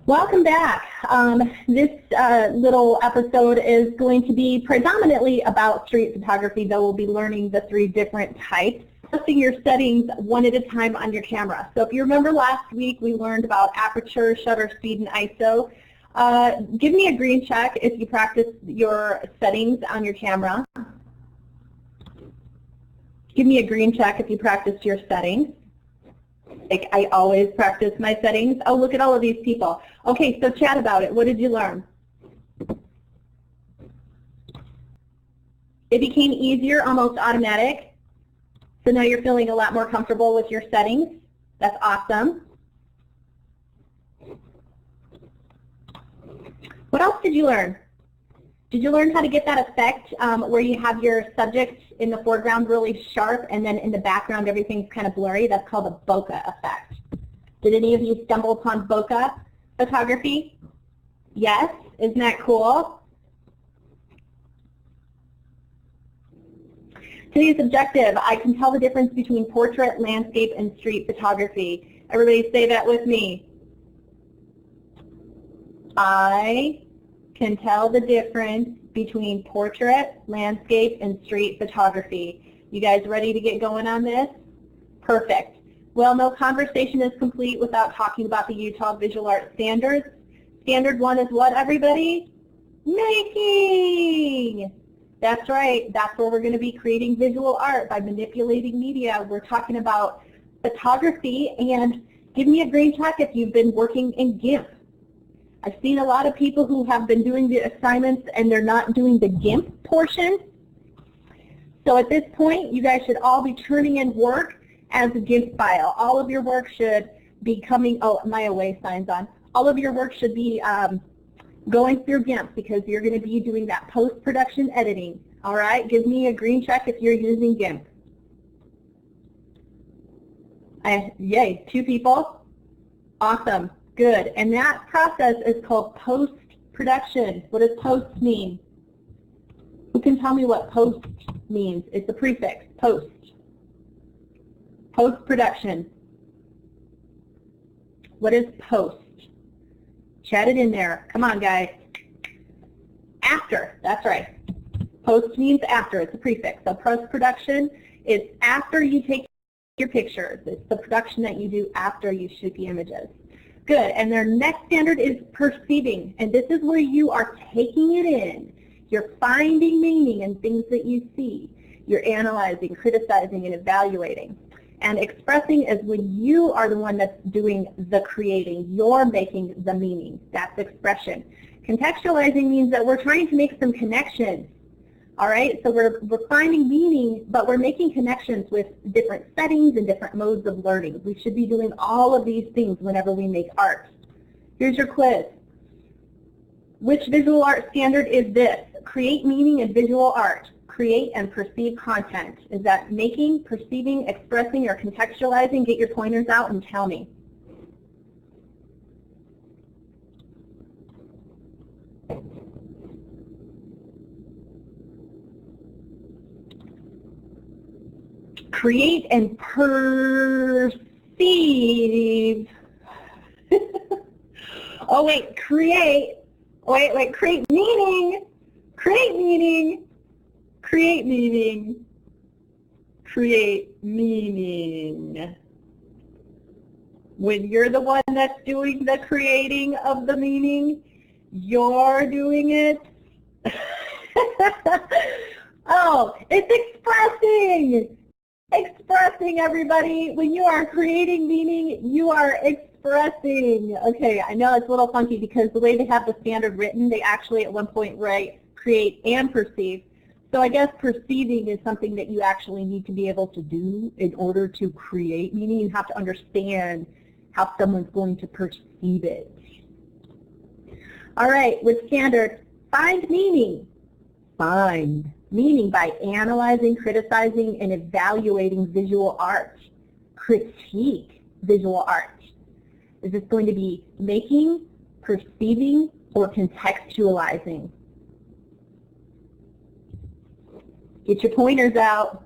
Welcome back. This little episode is going to be predominantly about street photography, though we'll be learning the 3 different types. Adjusting your settings one at a time on your camera. So if you remember last week, we learned about aperture, shutter speed, and ISO. Give me a green check if you practice your settings on your camera. Give me a green check if you practice your settings. Like I always practice my settings. Oh, look at all of these people. Okay, so chat about it. What did you learn? It became easier, almost automatic. So now you're feeling a lot more comfortable with your settings. That's awesome. What else did you learn? Did you learn how to get that effect where you have your subject in the foreground really sharp and then in the background everything's kind of blurry? That's called a bokeh effect. Did any of you stumble upon bokeh photography? Yes? Isn't that cool? Today's objective, I can tell the difference between portrait, landscape, and street photography. Everybody say that with me. I can tell the difference between portrait, landscape, and street photography. You guys ready to get going on this? Perfect. Well, no conversation is complete without talking about the Utah Visual Arts Standards. Standard 1 is what, everybody? Making! That's right. That's where we're going to be creating visual art by manipulating media. We're talking about photography, and give me a green check if you've been working in GIMP. I've seen a lot of people who have been doing the assignments and they're not doing the GIMP portion. So at this point, you guys should all be turning in work as a GIMP file. All of your work should be coming, oh, my away sign's on. All of your work should be going through GIMP because you're going to be doing that post-production editing. All right, give me a green check if you're using GIMP. Yay, 2 people. Awesome. Good. And that process is called post-production. What does post mean? Who can tell me what post means? It's a prefix, post. Post-production. What is post? Chat it in there. Come on, guys. After. That's right. Post means after. It's a prefix. So post-production is after you take your pictures. It's the production that you do after you shoot the images. Good, and their next standard is perceiving, and this is where you are taking it in. You're finding meaning in things that you see. You're analyzing, criticizing, and evaluating. And expressing is when you are the one that's doing the creating. You're making the meaning. That's expression. Contextualizing means that we're trying to make some connections. All right, so we're finding meaning, but we're making connections with different settings and different modes of learning. We should be doing all of these things whenever we make art. Here's your quiz. Which visual art standard is this? Create meaning in visual art. Create and perceive content. Is that making, perceiving, expressing, or contextualizing? Get your pointers out and tell me. Create and perceive. Oh wait, create. Wait, create meaning. Create meaning. Create meaning. Create meaning. When you're the one that's doing the creating of the meaning, you're doing it. Oh, it's expressing. Expressing, everybody. When you are creating meaning, you are expressing. Okay, I know it's a little funky because the way they have the standard written, they actually at one point write create and perceive. So I guess perceiving is something that you actually need to be able to do in order to create meaning. You have to understand how someone's going to perceive it. All right, with standard, find meaning. Find meaning by analyzing, criticizing, and evaluating visual art. Critique visual art. Is this going to be making, perceiving, or contextualizing? Get your pointers out.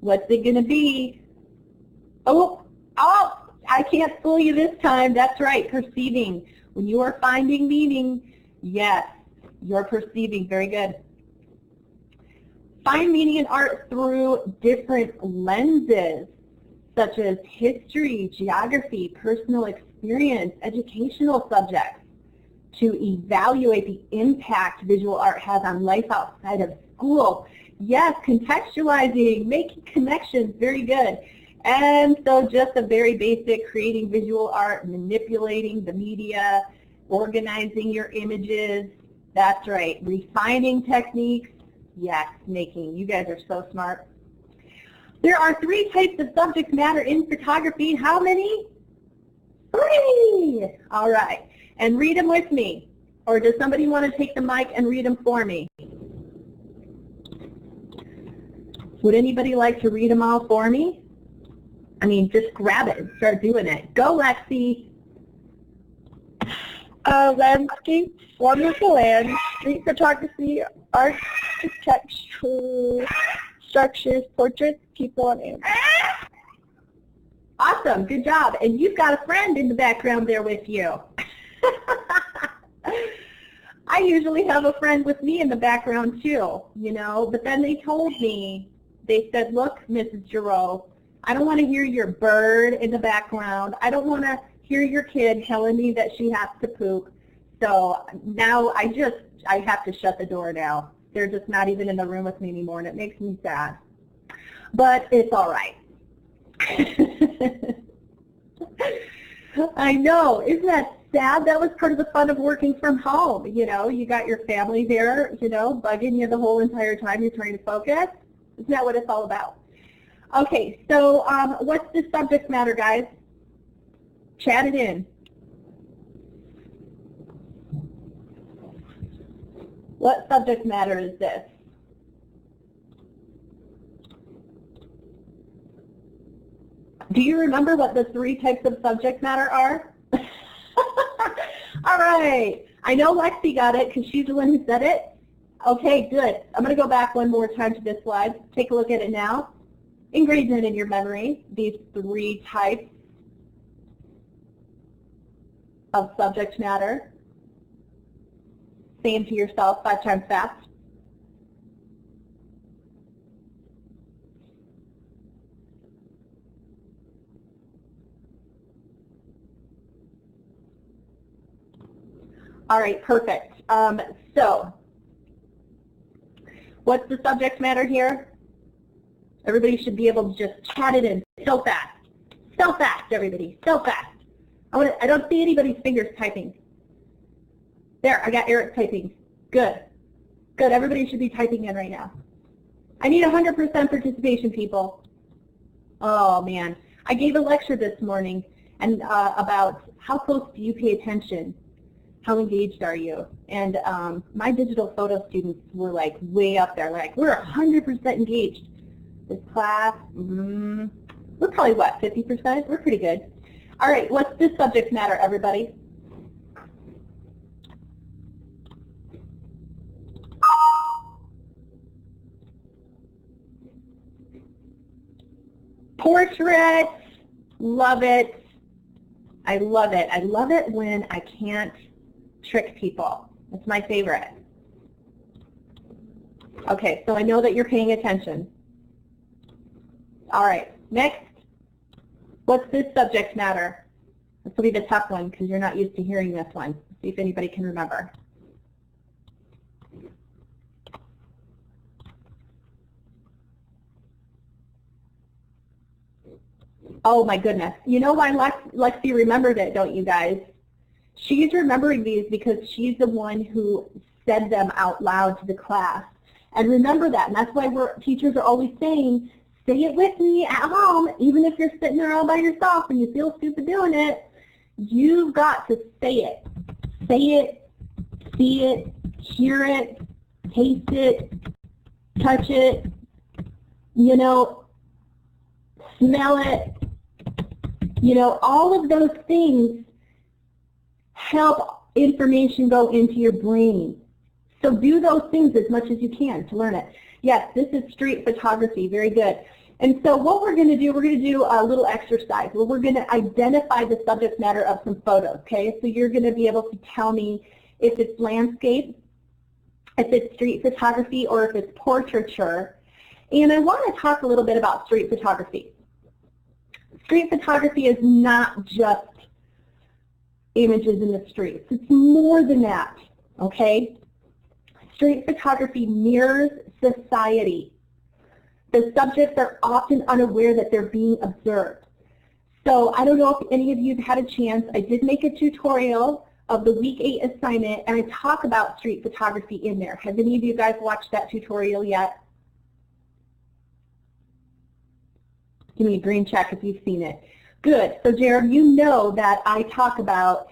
What's it going to be? Oh, I can't fool you this time. That's right, perceiving. When you are finding meaning, yes, you're perceiving. Very good. Find meaning in art through different lenses, such as history, geography, personal experience, educational subjects, to evaluate the impact visual art has on life outside of school. Yes, contextualizing, making connections, very good. And so just a very basic creating visual art, manipulating the media, organizing your images, that's right, refining techniques, yes, making. You guys are so smart. There are 3 types of subject matter in photography. How many? 3! All right. And read them with me. Or does somebody want to take the mic and read them for me? Would anybody like to read them all for me? I mean, just grab it and start doing it. Go, Lexi. Landscape, form of the land, street photography, architecture, structures, portraits, people, and animals. Awesome, good job. And you've got a friend in the background there with you. I usually have a friend with me in the background too, you know, but then they told me, they said, look, Mrs. Girot, I don't want to hear your bird in the background. I don't want to hear your kid telling me that she has to poop. So now I have to shut the door now. They're just not even in the room with me anymore, and it makes me sad. But it's all right. I know. Isn't that sad? That was part of the fun of working from home. You know, you got your family there, you know, bugging you the whole entire time you're trying to focus. Isn't that what it's all about? Okay, so what's the subject matter, guys? Chat it in. What subject matter is this? Do you remember what the 3 types of subject matter are? All right. I know Lexi got it because she's the one who said it. Okay, good. I'm going to go back one more time to this slide. Take a look at it now. Ingrain it in your memory, these 3 types of subject matter. Say them to yourself 5 times fast. All right, perfect. So, what's the subject matter here? Everybody should be able to just chat it in so fast. So fast, everybody, so fast. I don't see anybody's fingers typing. There, I got Eric typing. Good. Good, everybody should be typing in right now. I need 100% participation, people. Oh, man. I gave a lecture this morning and about how close do you pay attention? How engaged are you? And my digital photo students were like way up there, like we're 100% engaged. This class, we're probably what, 50%? We're pretty good. All right, what's this subject matter, everybody? Portraits, love it. I love it. I love it when I can't trick people. That's my favorite. Okay, so I know that you're paying attention. All right, next. What's this subject matter? This will be the tough one because you're not used to hearing this one. See if anybody can remember. Oh my goodness. You know why Lexi remembered it, don't you guys? She's remembering these because she's the one who said them out loud to the class. And remember that, and that's why teachers are always saying, say it with me at home, even if you're sitting there all by yourself and you feel stupid doing it, you've got to say it. Say it, see it, hear it, taste it, touch it, you know, smell it. You know, all of those things help information go into your brain. So do those things as much as you can to learn it. Yes, this is street photography. Very good. And so what we're going to do, we're going to do a little exercise where we're going to identify the subject matter of some photos, okay? So you're going to be able to tell me if it's landscape, if it's street photography, or if it's portraiture. And I want to talk a little bit about street photography. Street photography is not just images in the streets. It's more than that, okay? Street photography mirrors society. The subjects are often unaware that they're being observed. So I don't know if any of you have had a chance. I did make a tutorial of the week 8 assignment, and I talk about street photography in there. Have any of you guys watched that tutorial yet? Give me a green check if you've seen it. Good. So Jared, you know that I talk about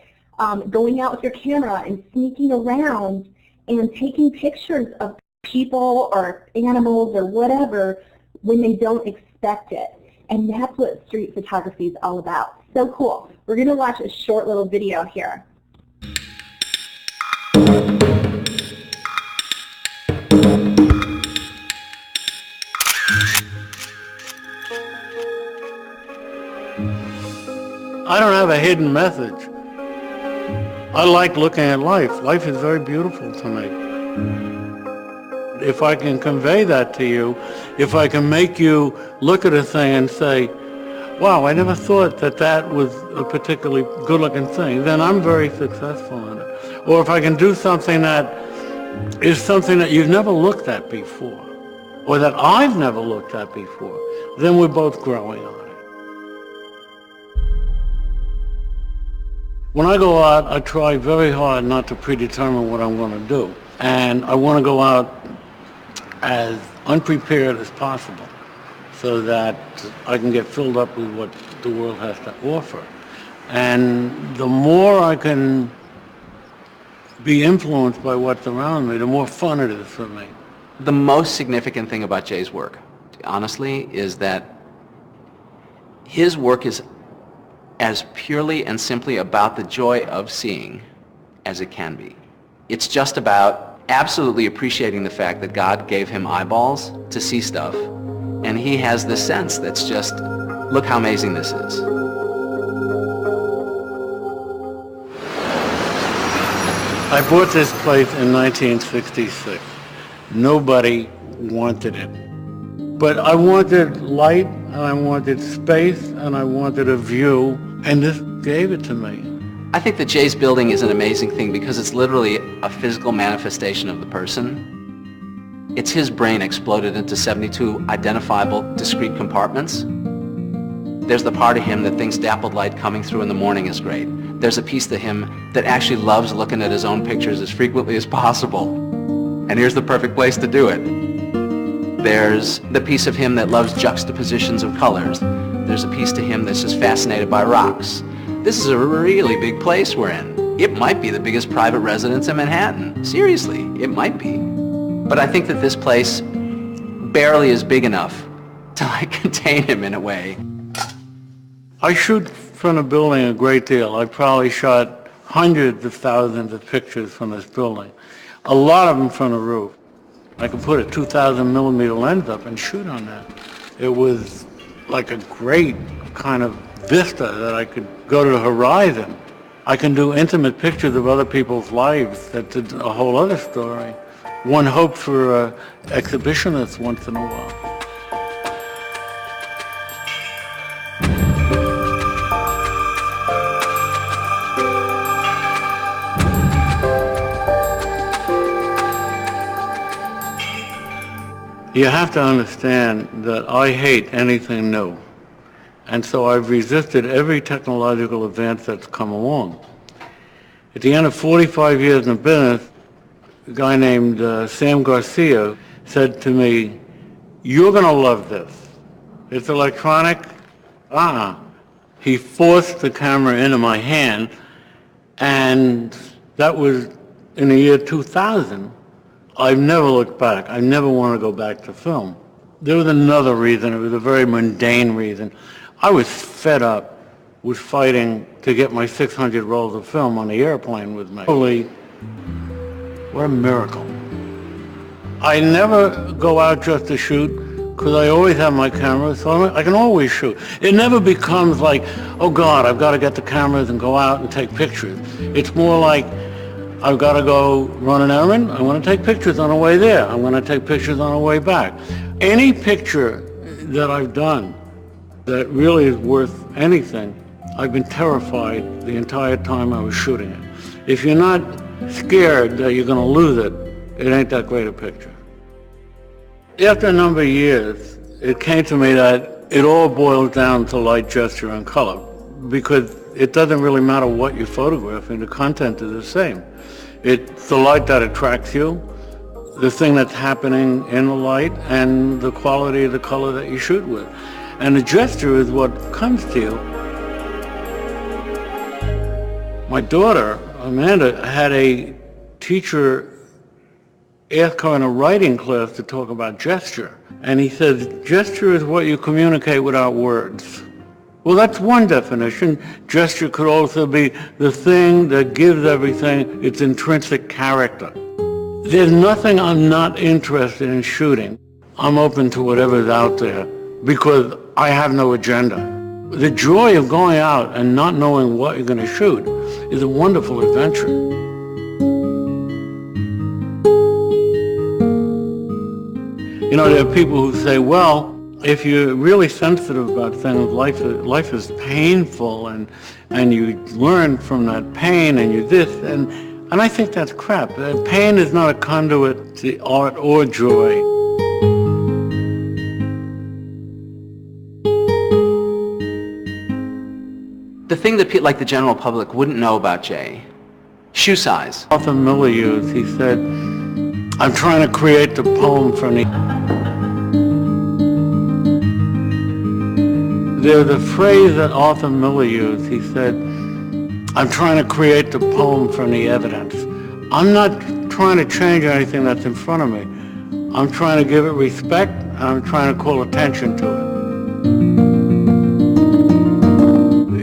going out with your camera and sneaking around and taking pictures of people or animals or whatever when they don't expect it. And that's what street photography is all about. So cool. We're going to watch a short little video here. I don't have a hidden message. I like looking at life. Life is very beautiful to me. If I can convey that to you, if I can make you look at a thing and say, wow, I never thought that that was a particularly good-looking thing, then I'm very successful in it. Or if I can do something that is something that you've never looked at before, or that I've never looked at before, then we're both growing on it. When I go out, I try very hard not to predetermine what I'm going to do. And I want to go out as unprepared as possible so that I can get filled up with what the world has to offer. And the more I can be influenced by what's around me, the more fun it is for me. The most significant thing about Jay's work, honestly, is that his work is as purely and simply about the joy of seeing as it can be. It's just about absolutely appreciating the fact that God gave him eyeballs to see stuff, and he has this sense that's just, look how amazing this is. I bought this place in 1966. Nobody wanted it. But I wanted light, and I wanted space, and I wanted a view, and this gave it to me. I think that Jay's building is an amazing thing because it's literally a physical manifestation of the person. It's his brain exploded into 72 identifiable, discrete compartments. There's the part of him that thinks dappled light coming through in the morning is great. There's a piece to him that actually loves looking at his own pictures as frequently as possible. And here's the perfect place to do it. There's the piece of him that loves juxtapositions of colors. There's a piece to him that's just fascinated by rocks. This is a really big place we're in. It might be the biggest private residence in Manhattan. Seriously, it might be. But I think that this place barely is big enough to contain him in a way. I shoot from a building a great deal. I probably shot hundreds of thousands of pictures from this building. A lot of them from the roof. I could put a 2,000 millimeter lens up and shoot on that. It was like a great kind of vista that I could go to the horizon. I can do intimate pictures of other people's lives. That's a whole other story. One hopes for exhibitionists once in a while. You have to understand that I hate anything new. And so I've resisted every technological advance that's come along. At the end of 45 years in business, a guy named Sam Garcia said to me, "You're going to love this. It's electronic." He forced the camera into my hand, and that was in the year 2000. I've never looked back. I never want to go back to film. There was another reason. It was a very mundane reason. I was fed up with fighting to get my 600 rolls of film on the airplane with me. Holy, what a miracle. I never go out just to shoot. because I always have my camera, so I can always shoot. It never becomes like, oh God, I've got to get the cameras and go out and take pictures. It's more like, I've got to go run an errand. I'm going to take pictures on the way there. I'm going to take pictures on the way back. Any picture that I've done that really is worth anything, I've been terrified the entire time I was shooting it. If you're not scared that you're going to lose it, it ain't that great a picture. After a number of years, it came to me that it all boils down to light, gesture, and color, because it doesn't really matter what you're photographing, the content is the same. It's the light that attracts you, the thing that's happening in the light, and the quality of the color that you shoot with. And the gesture is what comes to you. My daughter, Amanda, had a teacher ask her in a writing class to talk about gesture. And he says, gesture is what you communicate without words. Well, that's one definition. Gesture could also be the thing that gives everything its intrinsic character. There's nothing I'm not interested in shooting. I'm open to whatever's out there because I have no agenda. The joy of going out and not knowing what you're going to shoot is a wonderful adventure. You know, there are people who say, well, if you're really sensitive about things, life is painful, and you learn from that pain, and you this, and I think that's crap. Pain is not a conduit to art or joy. The thing that like the general public wouldn't know about Jay, shoe size. Arthur Miller used, he said, I'm trying to create the poem from the... There's a phrase that Arthur Miller used. He said, I'm trying to create the poem from the evidence. I'm not trying to change anything that's in front of me. I'm trying to give it respect, and I'm trying to call attention to it.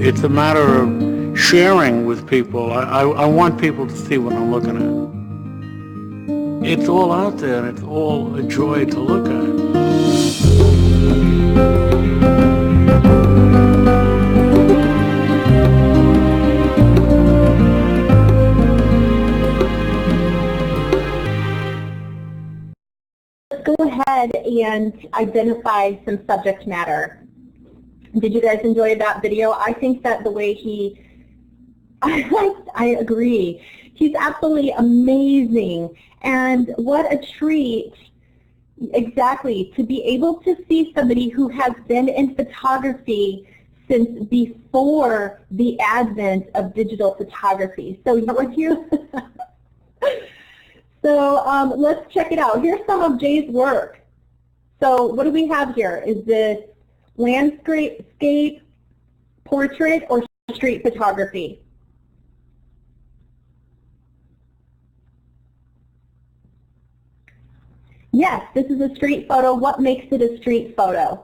It's a matter of sharing with people. I want people to see what I'm looking at. It's all out there, and it's all a joy to look at. Go ahead and identify some subject matter. Did you guys enjoy that video? I think that the way I agree. He's absolutely amazing. And what a treat, exactly, to be able to see somebody who has been in photography since before the advent of digital photography. So you're here. So let's check it out. Here's some of Jay's work. So what do we have here? Is this landscape, portrait, or street photography? Yes, this is a street photo. What makes it a street photo?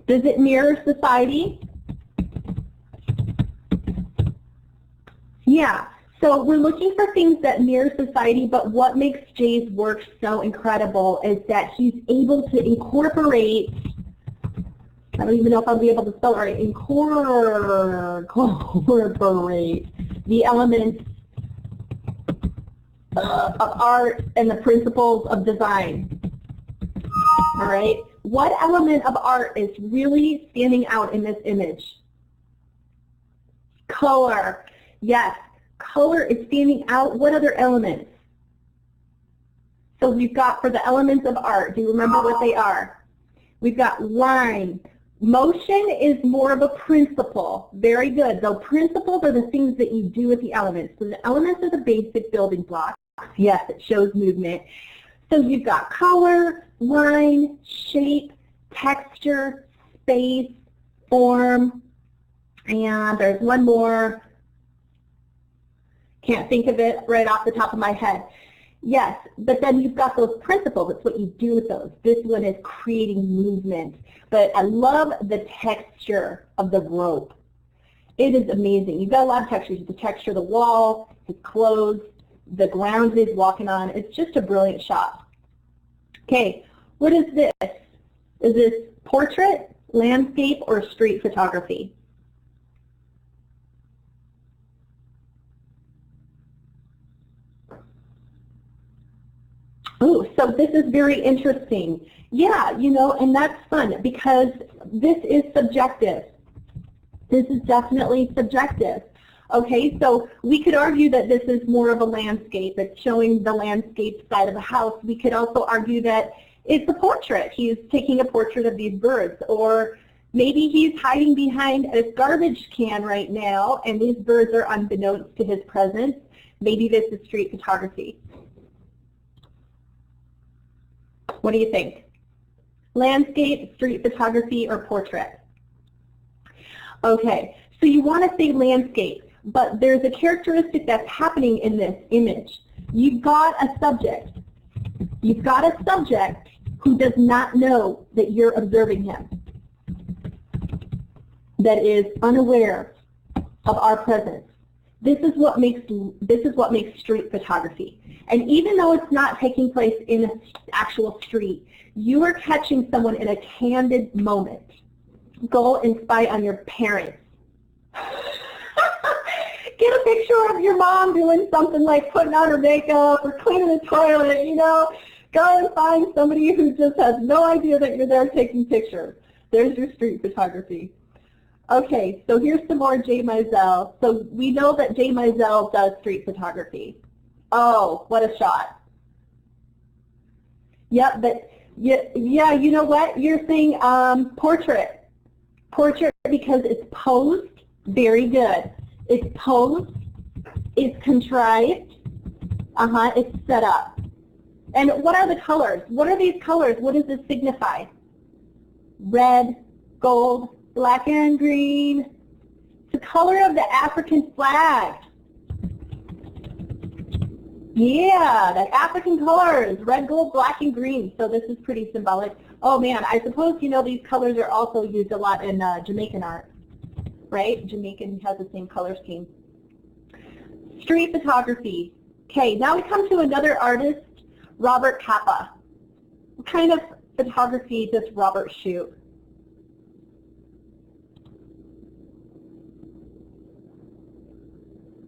Does it mirror society? Yeah. So we're looking for things that mirror society, but what makes Jay's work so incredible is that he's able to incorporate, I don't even know if I'll be able to spell it right, incorporate the elements of art and the principles of design. All right? What element of art is really standing out in this image? Color. Yes. Color is standing out. What other elements? So we've got, for the elements of art, do you remember what they are? We've got line. Motion is more of a principle. Very good. So principles are the things that you do with the elements. So the elements are the basic building blocks. Yes, it shows movement. So you've got color, line, shape, texture, space, form, and there's one more. Can't think of it right off the top of my head. Yes, but then you've got those principles. It's what you do with those. This one is creating movement. But I love the texture of the rope. It is amazing. You've got a lot of textures. The texture of the wall, his clothes, the ground he's walking on. It's just a brilliant shot. Okay, what is this? Is this portrait, landscape, or street photography? Oh, so this is very interesting. Yeah, you know, and that's fun because this is subjective. This is definitely subjective. Okay, so we could argue that this is more of a landscape. It's showing the landscape side of the house. We could also argue that it's a portrait. He's taking a portrait of these birds. Or maybe he's hiding behind a garbage can right now and these birds are unbeknownst to his presence. Maybe this is street photography. What do you think? Landscape, street photography, or portrait? Okay, so you want to say landscape, but there's a characteristic that's happening in this image. You've got a subject. You've got a subject who does not know that you're observing him, that is unaware of our presence. This is what makes street photography. And even though it's not taking place in an actual street, you are catching someone in a candid moment. Go and spy on your parents. Get a picture of your mom doing something like putting on her makeup or cleaning the toilet, you know. Go and find somebody who just has no idea that you're there taking pictures. There's your street photography. Okay, so here's some more Jay Mizell. So we know that Jay Mizell does street photography. Oh, what a shot. Yep, but yeah, you know what? You're saying portrait. Portrait because it's posed. Very good. It's posed. It's contrived. It's set up. And what are the colors? What are these colors? What does this signify? Red, gold, black and green. It's the color of the African flag. Yeah, the African colors, red, gold, black, and green. So this is pretty symbolic. Oh man, I suppose you know these colors are also used a lot in Jamaican art, right? Jamaican has the same color scheme. Street photography. Okay, now we come to another artist, Robert Capa. What kind of photography does Robert shoot?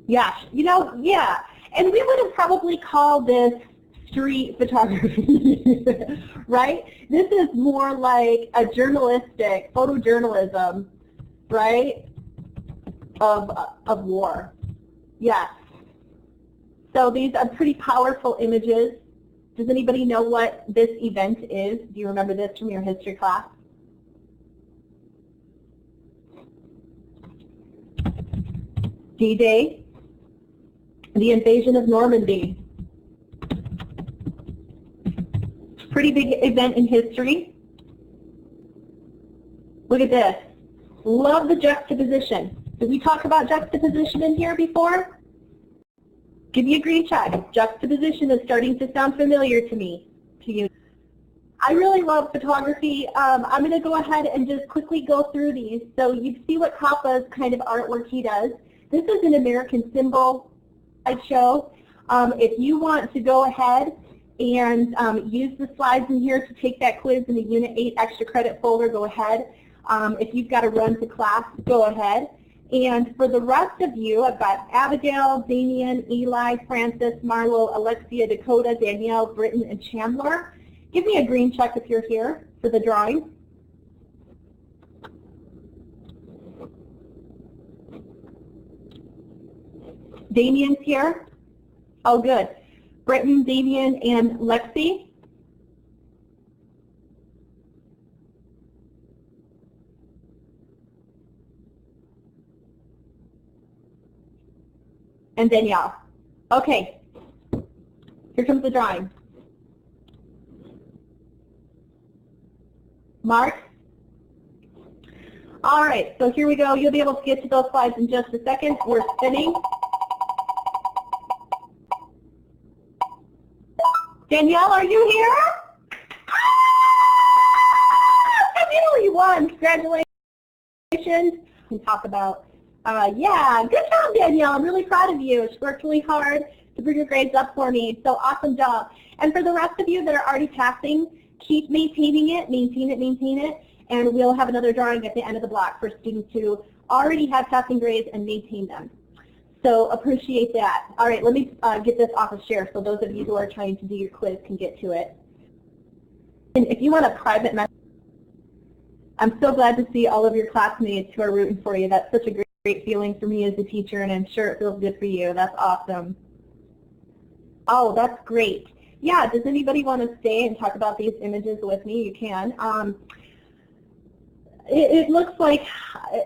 Yeah, you know, yeah. And we would have probably called this street photography, right? This is more like a journalistic, photojournalism, right, of war. Yes. So these are pretty powerful images. Does anybody know what this event is? Do you remember this from your history class? D-Day, the invasion of Normandy. Pretty big event in history. Look at this. Love the juxtaposition. Did we talk about juxtaposition in here before? Give me a green check. Juxtaposition is starting to sound familiar to me, to you. I really love photography. I'm going to go ahead and just quickly go through these. So you see what Capa's kind of artwork he does. This is an American symbol I show. If you want to go ahead and use the slides in here to take that quiz in the Unit 8 extra credit folder, go ahead. If you've got to run to class, go ahead. And for the rest of you, I've got Abigail, Damien, Eli, Francis, Marlo, Alexia, Dakota, Danielle, Britton, and Chandler. Give me a green check if you're here for the drawing. Damien's here. Oh, good. Britton, Damien, and Lexi. And Danielle. Okay. Here comes the drawing. Mark? All right, so here we go. You'll be able to get to those slides in just a second. We're spinning. Danielle, are you here? You won. Congratulations. We talk about, yeah, good job, Danielle. I'm really proud of you. She worked really hard. to bring your grades up for me. So awesome job. And for the rest of you that are already passing, keep maintaining it, maintain it, and we'll have another drawing at the end of the block for students who already have passing grades and maintain them. So appreciate that. All right, let me get this off of share so those of you who are trying to do your quiz can get to it. And if you want a private message, I'm so glad to see all of your classmates who are rooting for you. That's such a great feeling for me as a teacher, and I'm sure it feels good for you. That's awesome. Oh, that's great. Yeah, does anybody want to stay and talk about these images with me? You can. It looks like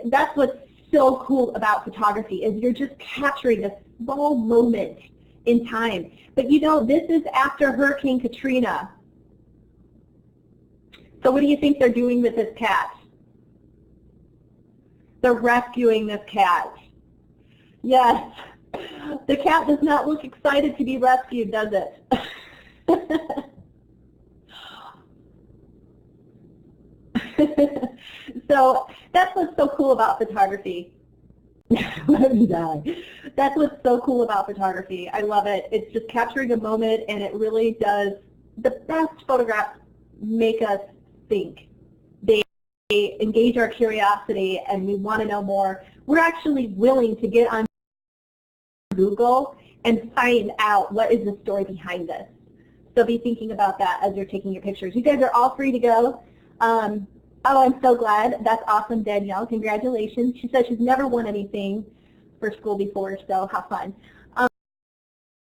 that's what's so cool about photography is you're just capturing a small moment in time. But you know, this is after Hurricane Katrina. So what do you think they're doing with this cat? They're rescuing this cat. Yes, the cat does not look excited to be rescued, does it? So that's what's so cool about photography. Let me die. That's what's so cool about photography. I love it. It's just capturing a moment, and it really does. The best photographs make us think. They engage our curiosity, and we want to know more. We're actually willing to get on Google and find out what is the story behind this. So be thinking about that as you're taking your pictures. You guys are all free to go. Oh, I'm so glad. That's awesome, Danielle. Congratulations. She said she's never won anything for school before, so how fun.